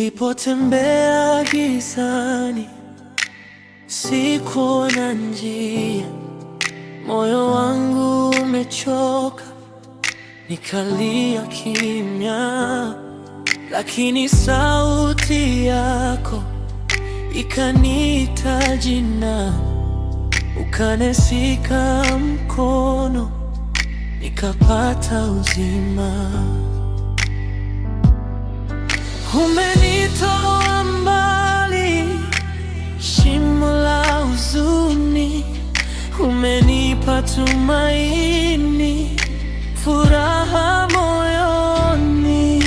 Nilipotembea gizani, sikuona njia, moyo wangu umechoka, nikalia kimya. Lakini sauti yako ikaniita jina, ukanishika mkono, nikapata uzima. Umenitoa mbali, shimo la huzuni, umenipa tumaini, furaha moyoni.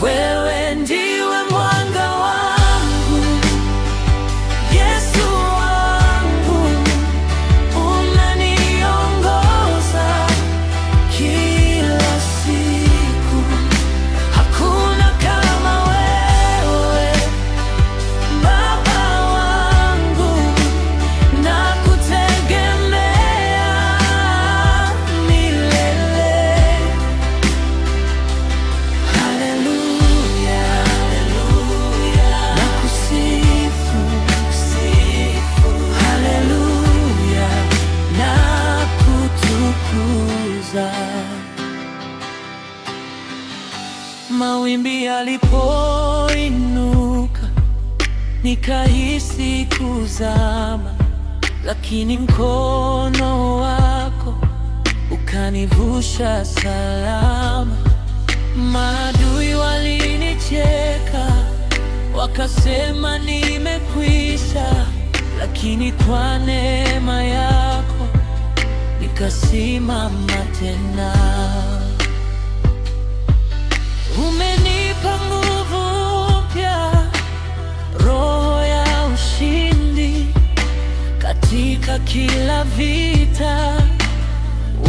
Wewe ndiwe mwanga wangu, Yesu wangu, unaniongoza kila siku. Hakuna kama wewe, Baba wangu, nakutegemea milele. Haleluya, nakusifu. Haleluya, nakutukuza. Mawimbi yalipoinuka, nikahisi kuzama, lakini mkono wako ukanivusha salama. Maadui walinicheka, wakasema nimekwisha, lakini kwa neema yako nikasimama tena. Umenipa nguvu mpya, roho ya ushindi katika kila vita.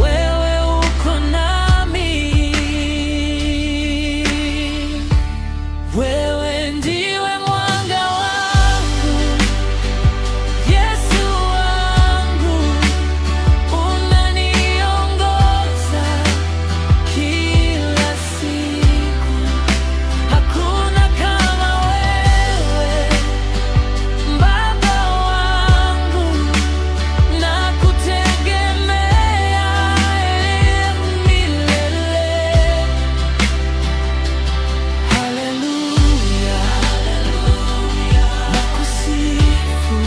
Wewe uko nami, wewe ndiwe mwanga wangu, Yesu wangu, unaniongoza kila siku. Hakuna kama wewe, Baba wangu, nakutegemea milele. Haleluya, nakusifu.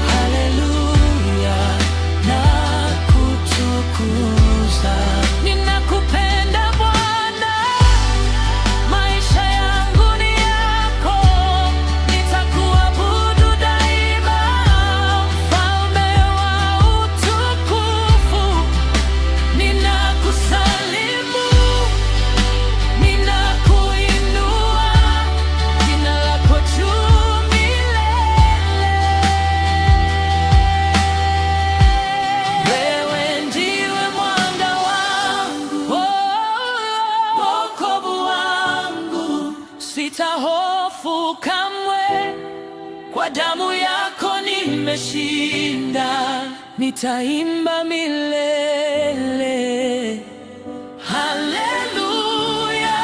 Haleluya, nakutukuza. Ninakupenda Bwana, maisha yangu ni yako, nitakuabudu daima, Mfalme wa utukufu. Ninakusalimu, ninakuinua, jina lako juu milele. Wewe ndiwe mwanga wangu, wokovu wangu, sitahofu kamwe, kwa damu yako nimeshinda, nitaimba milele. Haleluya,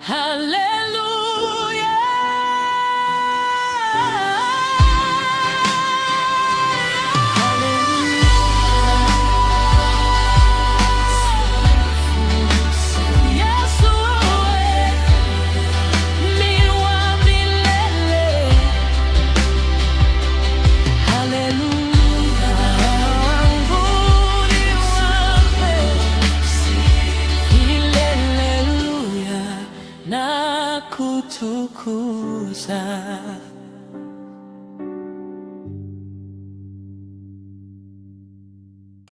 haleluya. Yesu wewe ni wa milele. Haleluya, wangu ni wako milele. Haleluya, nakutukuza.